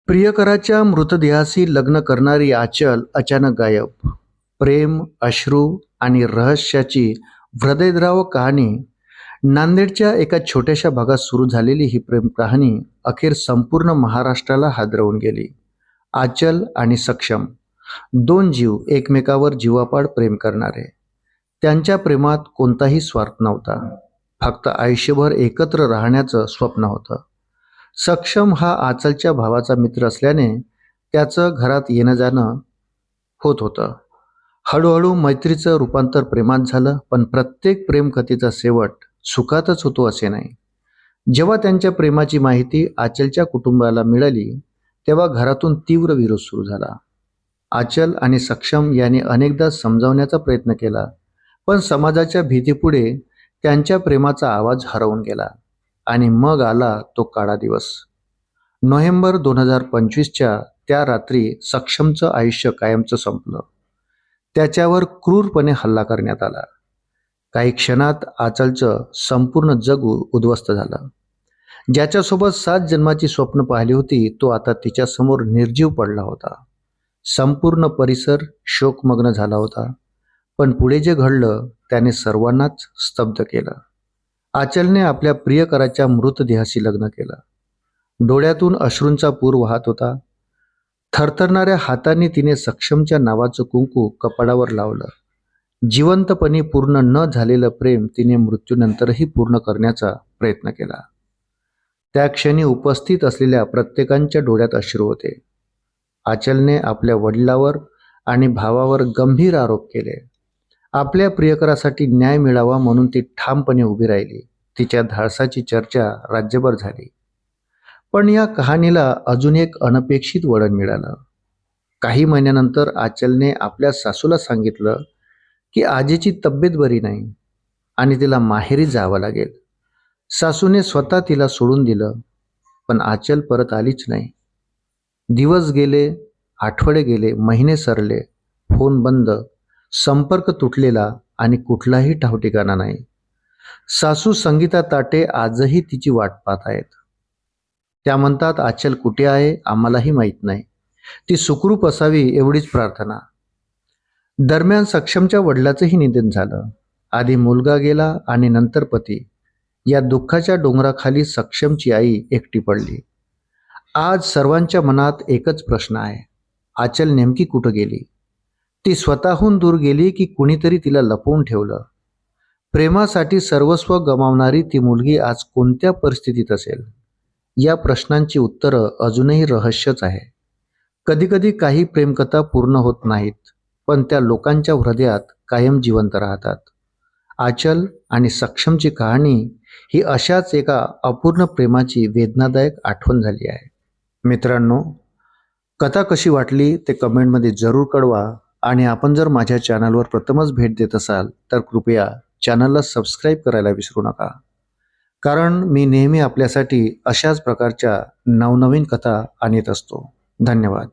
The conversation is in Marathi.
प्रियकराच्या मृतदेहाशी लग्न करणारी आचल अचानक गायब. प्रेम, अश्रू आणि रहस्याची हृदयद्रावक कहाणी. नांदेडच्या एका छोट्याशा भागात सुरू झालेली ही प्रेम कहाणी अखेर संपूर्ण महाराष्ट्राला हादरवून गेली. आचल आणि सक्षम, दोन जीव एकमेकावर जीवापाड प्रेम करणारे. त्यांच्या प्रेमात कोणताही स्वार्थ नव्हता, फक्त आयुष्यभर एकत्र राहण्याचं स्वप्न होतं. सक्षम हा आचलच्या भावाचा मित्र असल्याने त्याचं घरात येणं जाणं होत होतं. हळूहळू मैत्रीचं रूपांतर प्रेमात झालं, पण प्रत्येक प्रेमकथेचा शेवट सुखातच होतो असे नाही. जेव्हा त्यांच्या प्रेमाची माहिती आचलच्या कुटुंबाला मिळाली तेव्हा घरातून तीव्र विरोध सुरू झाला. आचल आणि सक्षम यांनी अनेकदा समजावण्याचा प्रयत्न केला, पण समाजाच्या भीतीपुढे त्यांच्या प्रेमाचा आवाज हरवून गेला. आणि मग आला तो काळा दिवस. नोव्हेंबर 2025च्या त्या रात्री सक्षमचं आयुष्य कायमचं संपलं. त्याच्यावर क्रूरपणे हल्ला करण्यात आला. काही क्षणात आचलचं संपूर्ण जग उद्ध्वस्त झालं. ज्याच्यासोबत 7 जन्माची स्वप्न पाहिली होती तो आता तिच्यासमोर निर्जीव पडला होता. संपूर्ण परिसर शोकमग्न झाला होता, पण पुढे जे घडलं त्याने सर्वांनाच स्तब्ध केलं. आचलने आपल्या प्रियकराच्या मृतदेहाशी लग्न केलं. डोळ्यातून अश्रूंचा पूर वाहत होता. थरथरणाऱ्या हातांनी तिने सक्षमच्या नावाचं कुंकू कपाळावर लावलं. जिवंतपणी पूर्ण न झालेलं प्रेम तिने मृत्यूनंतरही पूर्ण करण्याचा प्रयत्न केला. त्या क्षणी उपस्थित असलेल्या प्रत्येकाच्या डोळ्यात अश्रू होते. आचलने आपल्या वडिलावर आणि भावावर गंभीर आरोप केले. आपल्या प्रियकरासाठी न्याय मिळावा म्हणून ती ठामपणे उभी राहिली. तिच्या धाडसाची चर्चा राज्यभर झाली. पण या कहाणीला अजून एक अनपेक्षित वळण मिळालं. काही महिन्यानंतर आचलने आपल्या सासूला सांगितलं की आजीची तब्येत बरी नाही आणि तिला माहेरी जावं लागेल. सासूने स्वतः तिला सोडून दिलं, पण आचल परत आलीच नाही. दिवस गेले, आठवडे गेले, महिने सरले. फोन बंद, संपर्क तुटलेला आणि कुठलाही ठावठिकाणा नाही. सासू संगीता ताटे आजही तिची वाट पाहत आहेत. त्या म्हणतात, आचल कुठे आहे आम्हालाही माहीत नाही, ती सुखरूप असावी एवढीच प्रार्थना. दरम्यान सक्षमच्या वडिलाचंही निधन झालं. आधी मुलगा गेला आणि नंतर पती. या दुःखाच्या डोंगराखाली सक्षमची आई एकटी पडली. आज सर्वांच्या मनात एकच प्रश्न आहे, आचल नेमकी कुठं गेली? ती स्वतःहून दूर गेली की कुणीतरी तिला लपवून ठेवलं? प्रेमासाठी सर्वस्व गमावणारी ती मुलगी आज कोणत्या परिस्थितीत असेल? या प्रश्नांची उत्तरं अजूनही रहस्यच आहे. कधीकधी काही प्रेमकथा पूर्ण होत नाहीत, पण त्या लोकांच्या हृदयात कायम जिवंत राहतात. आचल आणि सक्षमची कहाणी ही अशाच एका अपूर्ण प्रेमाची वेदनादायक आठवण झाली आहे. मित्रांनो, कथा कशी वाटली ते कमेंटमध्ये जरूर कळवा. आणि आपण जर माझ्या चॅनलवर प्रथमच भेट देत असाल तर कृपया चॅनलला सबस्क्राईब करायला विसरू नका, कारण मी नेहमी आपल्यासाठी अशाच प्रकारच्या नवनवीन कथा आणत असतो. धन्यवाद.